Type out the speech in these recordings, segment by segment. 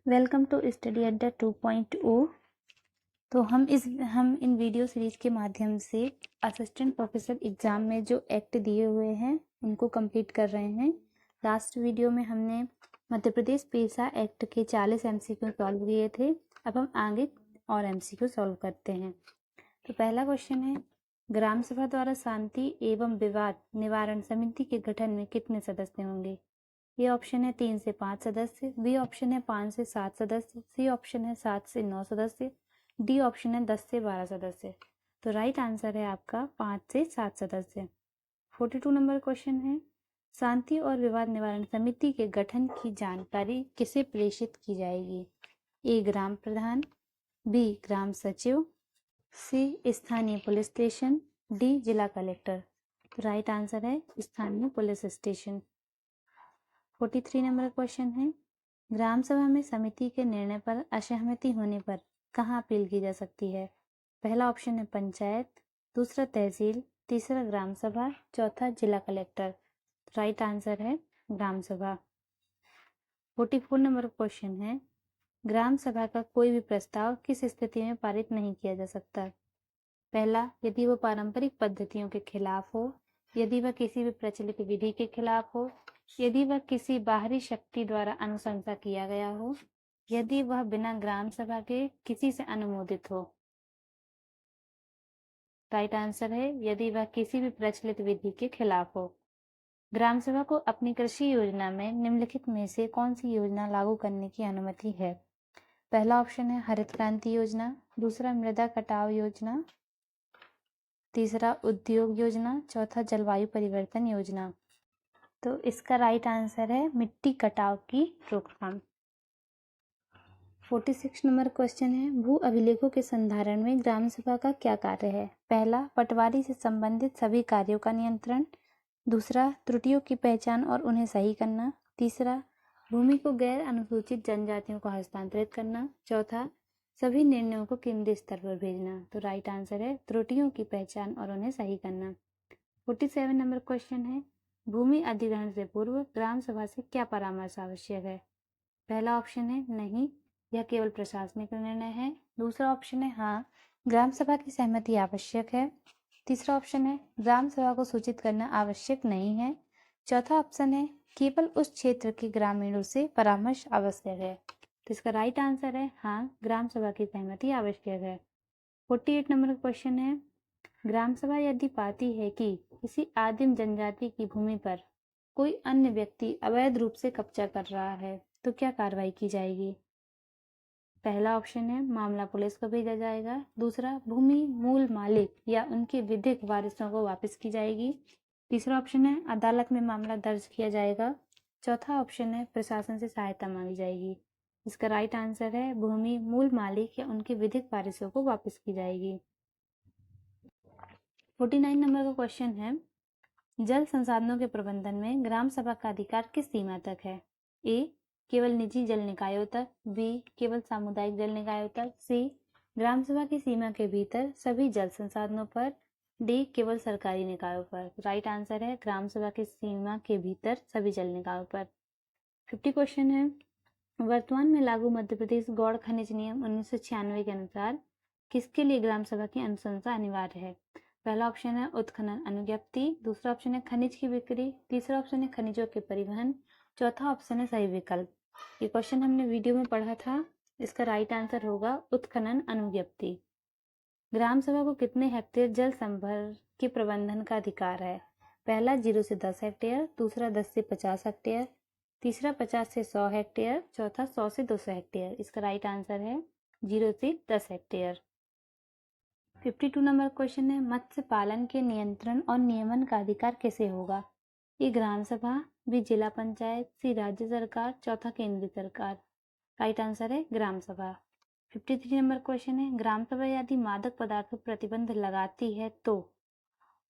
Welcome to study अड्डा 2.0। तो हम इन वीडियो सीरीज के माध्यम से असिस्टेंट प्रोफेसर एग्जाम में जो एक्ट दिए हुए हैं उनको कंप्लीट कर रहे हैं। लास्ट वीडियो में हमने मध्य प्रदेश पेशा एक्ट के 40 एमसीक्यू सॉल्व किए थे। अब हम आगे और एमसीक्यू सॉल्व करते हैं। तो पहला क्वेश्चन है, ग्राम सभा द्वारा शांति एवं विवाद निवारण समिति के गठन में कितने सदस्य होंगे? ये ऑप्शन है 3 से 5 सदस्य, बी ऑप्शन है 5 से 7 सदस्य, सी ऑप्शन है 7 से 9 सदस्य, डी ऑप्शन है 10 से 12 सदस्य। तो राइट आंसर है आपका 5 से 7 सदस्य। 42 नंबर क्वेश्चन है, शांति और विवाद निवारण समिति के गठन की जानकारी किसे प्रेषित की जाएगी? ए ग्राम प्रधान, बी ग्राम सचिव, सी स्थानीय पुलिस स्टेशन, डी जिला कलेक्टर। तो राइट आंसर है स्थानीय पुलिस स्टेशन। 43 नंबर क्वेश्चन है, ग्राम सभा में समिति के निर्णय पर असहमति होने पर कहाँ अपील की जा सकती है? पहला ऑप्शन है पंचायत, दूसरा तहसील, तीसरा ग्राम सभा, चौथा जिला कलेक्टर। राइट आंसर है ग्राम सभा। 44 नंबर क्वेश्चन है, ग्राम सभा का कोई भी प्रस्ताव किस स्थिति में पारित नहीं किया जा सकता? पहला, यदि वह पारंपरिक पद्धतियों के खिलाफ हो, यदि वह किसी भी प्रचलित विधि के खिलाफ हो, यदि वह किसी बाहरी शक्ति द्वारा अनुशंसा किया गया हो, यदि वह बिना ग्राम सभा के किसी से अनुमोदित हो। राइट आंसर है यदि वह किसी भी प्रचलित विधि के खिलाफ हो। ग्राम सभा को अपनी कृषि योजना में निम्नलिखित में से कौन सी योजना लागू करने की अनुमति है? पहला ऑप्शन है हरित क्रांति योजना, दूसरा मृदा कटाव योजना, तीसरा उद्योग योजना, चौथा जलवायु परिवर्तन योजना। तो इसका राइट आंसर है मिट्टी कटाव की रोकथाम। 46 नंबर क्वेश्चन है, भू अभिलेखों के संधारण में ग्राम सभा का क्या कार्य है? पहला, पटवारी से संबंधित सभी कार्यों का नियंत्रण, दूसरा त्रुटियों की पहचान और उन्हें सही करना, तीसरा भूमि को गैर अनुसूचित जनजातियों को हस्तांतरित करना, चौथा सभी निर्णयों को केंद्रीय स्तर पर भेजना। तो राइट आंसर है त्रुटियों की पहचान और उन्हें सही करना। 47 नंबर क्वेश्चन है, भूमि अधिग्रहण से पूर्व ग्राम सभा से क्या परामर्श आवश्यक है? पहला ऑप्शन है नहीं, यह केवल प्रशासनिक निर्णय है, दूसरा ऑप्शन है हाँ, ग्राम सभा की सहमति आवश्यक है, तीसरा ऑप्शन है ग्राम सभा को सूचित करना आवश्यक नहीं है, चौथा ऑप्शन है केवल उस क्षेत्र के ग्रामीणों से परामर्श आवश्यक है। तो इसका राइट आंसर है हाँ, ग्राम सभा की सहमति आवश्यक है। 48 नंबर क्वेश्चन है, ग्राम सभा यदि पाती है कि किसी आदिम जनजाति की भूमि पर कोई अन्य व्यक्ति अवैध रूप से कब्जा कर रहा है तो क्या कार्रवाई की जाएगी? पहला ऑप्शन है मामला पुलिस को भेजा जाएगा, दूसरा भूमि मूल मालिक या उनके विधिक वारिसों को वापस की जाएगी, तीसरा ऑप्शन है अदालत में मामला दर्ज किया जाएगा, चौथा ऑप्शन है प्रशासन से सहायता मांगी जाएगी। इसका राइट आंसर है भूमि मूल मालिक या उनके विधिक वारिसों को वापस की जाएगी। 49 नंबर का क्वेश्चन है, जल संसाधनों के प्रबंधन में ग्राम सभा का अधिकार किस सीमा तक है? ए केवल निजी जल निकायों तक, बी केवल सामुदायिक जल निकायों तक, सी ग्राम सभा की सीमा के भीतर सभी जल संसाधनों पर, डी केवल सरकारी निकायों पर। राइट आंसर है ग्राम सभा की सीमा के भीतर सभी जल निकायों पर। 50 क्वेश्चन है, वर्तमान में लागू मध्य प्रदेश गौड़ खनिज नियम 1996 के अनुसार किसके लिए ग्राम सभा की अनुशंसा अनिवार्य है? पहला ऑप्शन है उत्खनन अनुज्ञप्ति, दूसरा ऑप्शन है खनिज की बिक्री, तीसरा ऑप्शन है खनिजों के परिवहन, चौथा ऑप्शन है सही विकल्प। ये क्वेश्चन हमने वीडियो में पढ़ा था। इसका राइट आंसर होगा उत्खनन अनुज्ञप्ति। ग्राम सभा को कितने हेक्टेयर जल संभर के प्रबंधन का अधिकार है? पहला 0 से 10 हेक्टेयर, दूसरा 10 से 50 हेक्टेयर, तीसरा 50 से 100 हेक्टेयर, चौथा 100 से 200 हेक्टेयर। इसका राइट आंसर है 0 से 10 हेक्टेयर। 52 नंबर क्वेश्चन है, मत्स्य पालन के नियंत्रण और नियमन का अधिकार किसे होगा? ए ग्राम सभा, बी जिला पंचायत, सी राज्य सरकार, चौथा केंद्रीय सरकार। राइट आंसर है ग्राम सभा। 53 नंबर क्वेश्चन है, ग्राम सभा यदि मादक पदार्थों पर प्रतिबंध लगाती है तो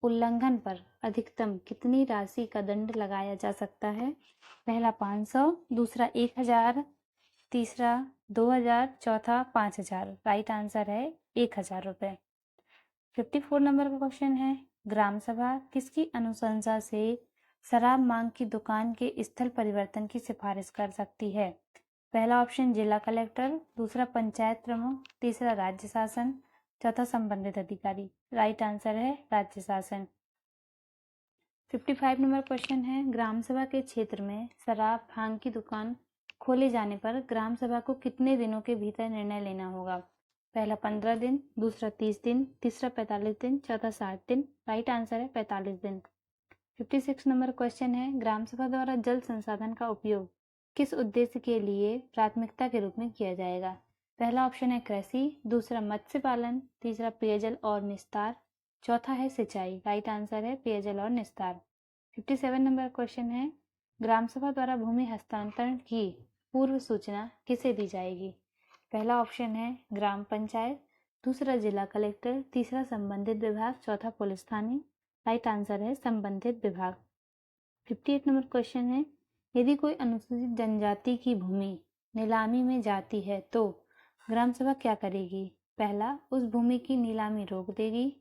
उल्लंघन पर अधिकतम कितनी राशि का दंड लगाया जा सकता है? पहला 500, दूसरा 1000, तीसरा 2000, चौथा 5000। राइट आंसर है 1000 रुपये। 54 नंबर का क्वेश्चन है, ग्राम सभा किसकी अनुशंसा से शराब मांग की दुकान के स्थल परिवर्तन की सिफारिश कर सकती है? पहला ऑप्शन जिला कलेक्टर, दूसरा पंचायत प्रमुख, तीसरा राज्य शासन, चौथा संबंधित अधिकारी। राइट आंसर है राज्य शासन। 55 नंबर क्वेश्चन है, ग्राम सभा के क्षेत्र में शराब भांग की दुकान खोले जाने पर ग्राम सभा को कितने दिनों के भीतर निर्णय लेना होगा? पहला 15 दिन, दूसरा 30 दिन, तीसरा 45 दिन, चौथा 60 दिन। राइट आंसर है 45 दिन। 56 नंबर क्वेश्चन है, ग्राम सभा द्वारा जल संसाधन का उपयोग किस उद्देश्य के लिए प्राथमिकता के रूप में किया जाएगा? पहला ऑप्शन है कृषि, दूसरा मत्स्य पालन, तीसरा पेयजल और निस्तार, चौथा है सिंचाई। राइट आंसर है पेयजल और निस्तार। 57 नंबर क्वेश्चन है, ग्राम सभा द्वारा भूमि हस्तांतरण की पूर्व सूचना किसे दी जाएगी? पहला ऑप्शन है ग्राम पंचायत, दूसरा जिला कलेक्टर, तीसरा संबंधित विभाग, चौथा पुलिस थाने। राइट आंसर है संबंधित विभाग। 58 नंबर क्वेश्चन है, यदि कोई अनुसूचित जनजाति की भूमि नीलामी में जाती है तो ग्राम सभा क्या करेगी? पहला, उस भूमि की नीलामी रोक देगी,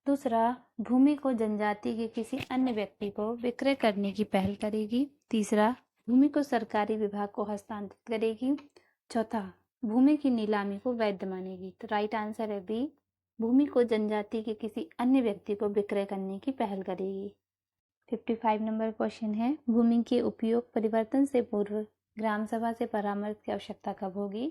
दूसरा, भूमि को जनजाति के किसी अन्य व्यक्ति को विक्रय करने की पहल करेगी, तीसरा, भूमि को सरकारी विभाग को हस्तांतरित करेगी, चौथा, भूमि की नीलामी को वैध मानेगी। तो राइट आंसर है बी, भूमि को जनजाति के किसी अन्य व्यक्ति को विक्रय करने की पहल करेगी। 55 नंबर क्वेश्चन है, भूमि के उपयोग परिवर्तन से पूर्व ग्राम सभा से परामर्श की आवश्यकता कब होगी?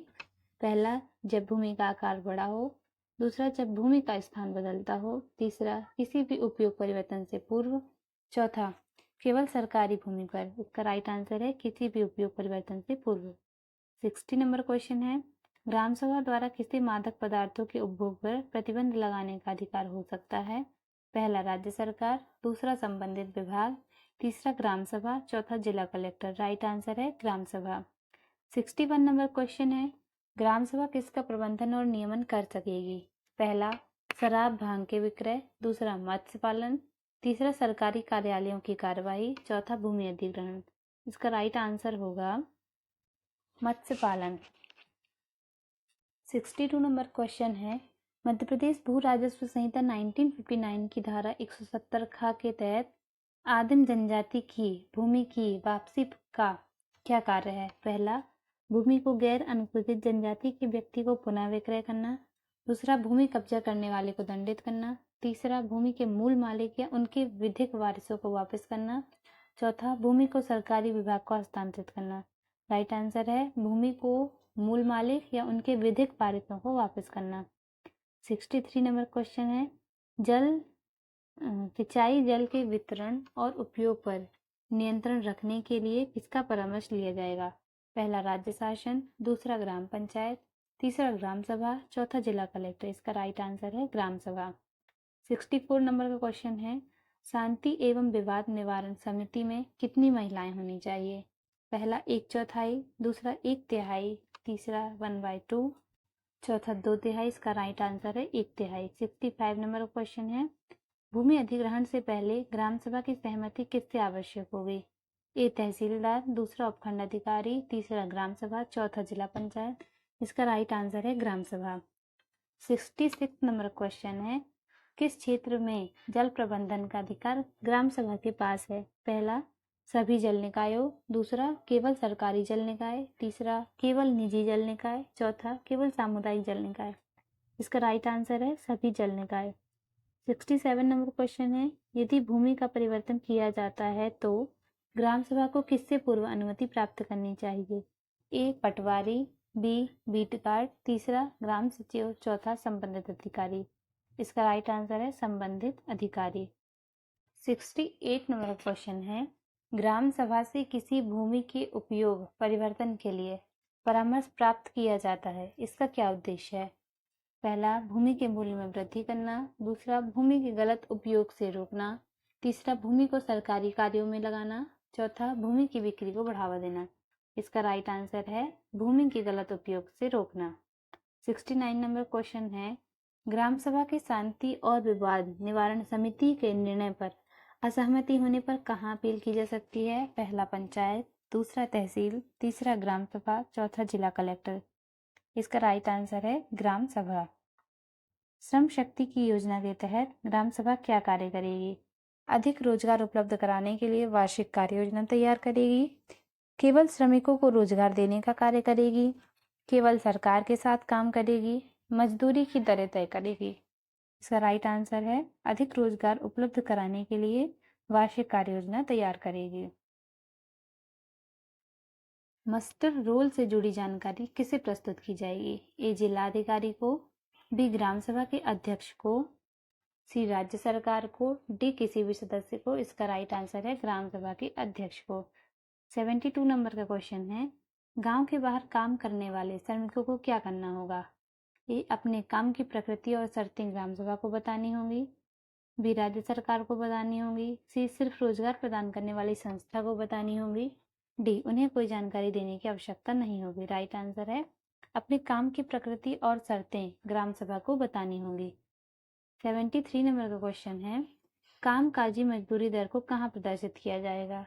पहला, जब भूमि का आकार बड़ा हो, दूसरा, जब भूमि का स्थान बदलता हो, तीसरा, किसी भी उपयोग परिवर्तन से पूर्व, चौथा, केवल सरकारी भूमि पर। इसका राइट आंसर है किसी भी उपयोग परिवर्तन से पूर्व। 60 नंबर क्वेश्चन है, ग्राम सभा द्वारा किसी मादक पदार्थों के उपभोग पर प्रतिबंध लगाने का अधिकार हो सकता है? पहला, राज्य सरकार, दूसरा, संबंधित विभाग, तीसरा, ग्राम सभा, चौथा, जिला कलेक्टर। राइट आंसर है ग्राम सभा। 61 नंबर क्वेश्चन है, ग्राम सभा किसका प्रबंधन और नियमन कर सकेगी? पहला, शराब भांग के विक्रय, दूसरा, मत्स्य पालन, तीसरा, सरकारी कार्यालयों की कार्यवाही, चौथा, भूमि अधिग्रहण। इसका राइट आंसर होगा मत्स्य पालन। 62 नंबर क्वेश्चन है, मध्य प्रदेश भू राजस्व संहिता 1959 की धारा 170 ख के तहत आदिम जनजाति की भूमि की वापसी का क्या कार्य है? पहला, भूमि को गैर अनुसूचित जनजाति के व्यक्ति को पुनः विक्रय करना, दूसरा, भूमि कब्जा करने वाले को दंडित करना, तीसरा, भूमि के मूल मालिक या उनके विधिक वारिसों को वापस करना, चौथा, भूमि को सरकारी विभाग को हस्तांतरित करना। राइट आंसर है भूमि को मूल मालिक या उनके विधिक वारिसों को वापस करना। 63 नंबर क्वेश्चन है, सिंचाई जल के वितरण और उपयोग पर नियंत्रण रखने के लिए किसका परामर्श लिया जाएगा? पहला, राज्य शासन, दूसरा, ग्राम पंचायत, तीसरा, ग्राम सभा, चौथा, जिला कलेक्टर। इसका राइट आंसर है ग्राम सभा। 64 नंबर का क्वेश्चन है, शांति एवं विवाद निवारण समिति में कितनी महिलाएं होनी चाहिए? पहला, 1/4, दूसरा, 1/3, तीसरा, 1/2, चौथा, 2/3। इसका राइट आंसर है 1/3। 65 नंबर क्वेश्चन है, भूमि अधिग्रहण से पहले ग्राम सभा की सहमति किससे आवश्यक होगी? ए, तहसीलदार, दूसरा, उपखंड अधिकारी, तीसरा, ग्राम सभा, चौथा, जिला पंचायत। इसका राइट आंसर है ग्राम सभा। 66 नंबर क्वेश्चन है, किस क्षेत्र में जल प्रबंधन का अधिकार ग्राम सभा के पास है? पहला, सभी जल निकायों, दूसरा, केवल सरकारी जल निकाय, तीसरा, केवल निजी जल निकाय, चौथा, केवल सामुदायिक जल निकाय। इसका राइट आंसर है सभी जल निकाय। 67 नंबर क्वेश्चन है, यदि भूमि का परिवर्तन किया जाता है तो ग्राम सभा को किससे पूर्व अनुमति प्राप्त करनी चाहिए? ए, पटवारी, बी, बीट-गार्ड, तीसरा, ग्राम सचिव, चौथा, संबंधित अधिकारी। इसका राइट आंसर है संबंधित अधिकारी। 68 नंबर क्वेश्चन है, ग्राम सभा से किसी भूमि के उपयोग परिवर्तन के लिए परामर्श प्राप्त किया जाता है, इसका क्या उद्देश्य है? पहला, भूमि के मूल्य में वृद्धि करना, दूसरा, भूमि के गलत उपयोग से रोकना, तीसरा, भूमि को सरकारी कार्यों में लगाना, चौथा, भूमि की बिक्री को बढ़ावा देना। इसका राइट आंसर है भूमि के गलत उपयोग से रोकना। 69 नंबर क्वेश्चन है, ग्राम सभा के शांति और विवाद निवारण समिति के निर्णय पर असहमति होने पर कहाँ अपील की जा सकती है? पहला, पंचायत, दूसरा, तहसील, तीसरा, ग्राम सभा, चौथा, जिला कलेक्टर। इसका राइट आंसर है ग्राम सभा। श्रम शक्ति की योजना के तहत ग्राम सभा क्या कार्य करेगी? अधिक रोजगार उपलब्ध कराने के लिए वार्षिक कार्य योजना तैयार करेगी, केवल श्रमिकों को रोजगार देने का कार्य करेगी, केवल सरकार के साथ काम करेगी, मजदूरी की दरें तय करेगी। इसका राइट आंसर है अधिक रोजगार उपलब्ध कराने के लिए वार्षिक कार्य योजना तैयार करेगी। मस्टर रोल से जुड़ी जानकारी किसे प्रस्तुत की जाएगी? ए जिलाधिकारी को, बी ग्राम सभा के अध्यक्ष को, सी राज्य सरकार को, डी किसी भी सदस्य को। इसका राइट आंसर है ग्राम सभा के अध्यक्ष को। 72 नंबर का क्वेश्चन है, गांव के बाहर काम करने वाले श्रमिकों को क्या करना होगा? ए अपने काम की प्रकृति और शर्तें ग्राम सभा को बतानी होंगी, बी राज्य सरकार को बतानी होंगी, सी सिर्फ रोजगार प्रदान करने वाली संस्था को बतानी होंगी, डी उन्हें कोई जानकारी देने की आवश्यकता नहीं होगी। राइट आंसर है अपने काम की प्रकृति और शर्तें ग्राम सभा को बतानी होंगी। 73 नंबर का क्वेश्चन है, कामकाजी मजदूरी दर को कहाँ प्रदर्शित किया जाएगा?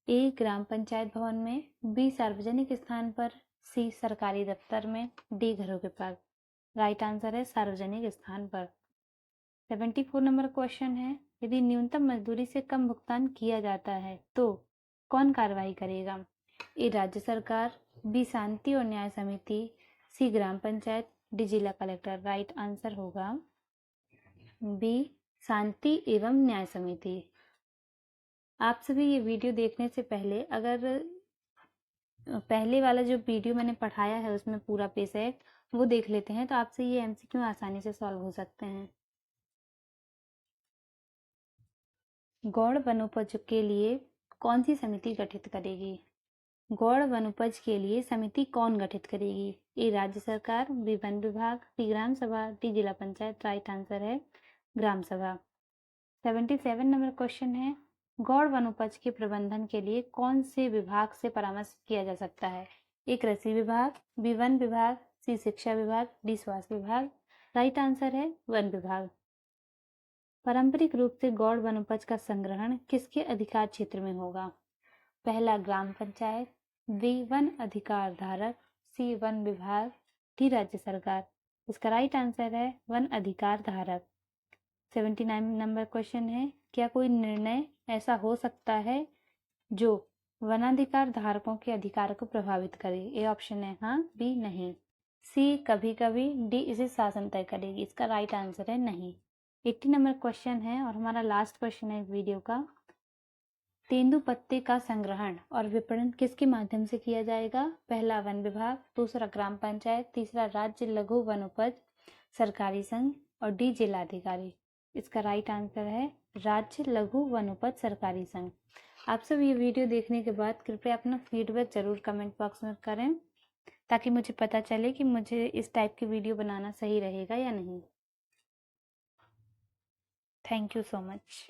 ए ग्राम पंचायत भवन में, बी सार्वजनिक स्थान पर, सी सरकारी दफ्तर में, डी घरों के पास। राइट आंसर है सार्वजनिक स्थान पर। 74 नंबर क्वेश्चन है, यदि न्यूनतम मजदूरी से कम भुगतान किया जाता है तो कौन कार्रवाई करेगा? ए राज्य सरकार, बी शांति और न्याय समिति, सी ग्राम पंचायत, डी जिला कलेक्टर। राइट आंसर होगा बी शांति एवं न्याय समिति। आप सभी ये वीडियो देखने से पहले अगर पहले वाला जो वीडियो मैंने पढ़ाया है उसमें पूरा पेज है वो देख लेते हैं तो आपसे ये एमसीक्यू आसानी से सॉल्व हो सकते हैं। गौड़ वनोपज के लिए कौन सी समिति गठित करेगी? गौड़ वनोपज के लिए समिति कौन गठित करेगी? ए राज्य सरकार, बी वन विभाग, बी ग्राम सभा, डी जिला पंचायत। राइट आंसर है ग्राम सभा। 77 नंबर क्वेश्चन है, गौड़ वनोपज के प्रबंधन के लिए कौन से विभाग से परामर्श किया जा सकता है? ए कृषि विभाग, बी वन विभाग, सी शिक्षा विभाग, डी स्वास्थ्य विभाग। राइट आंसर है वन विभाग। पारंपरिक रूप से गौड़ वनोपज का संग्रहण किसके अधिकार क्षेत्र में होगा? पहला ग्राम पंचायत, बी वन अधिकार धारक, सी वन विभाग, डी राज्य सरकार। इसका राइट आंसर है वन अधिकार धारक। 79 नंबर क्वेश्चन है, क्या कोई निर्णय ऐसा हो सकता है जो वनाधिकार धारकों के अधिकार को प्रभावित करे? ए ऑप्शन है हाँ, बी नहीं, सी कभी कभी, डी इसे शासन तय करेगी। इसका राइट आंसर है नहीं। 80 नंबर क्वेश्चन है और हमारा लास्ट क्वेश्चन है इस वीडियो का, तेंदुपत्ते का संग्रहण और विपणन किसके माध्यम से किया जाएगा? पहला वन विभाग, दूसरा ग्राम पंचायत, तीसरा राज्य लघु वनोपज सरकारी संघ और डी जिलाधिकारी। इसका राइट आंसर है राज्य लघु वनोपज सरकारी संघ। आप सब ये वीडियो देखने के बाद कृपया अपना फीडबैक जरूर कमेंट बॉक्स में करें ताकि मुझे पता चले कि मुझे इस टाइप की वीडियो बनाना सही रहेगा या नहीं। Thank you so much.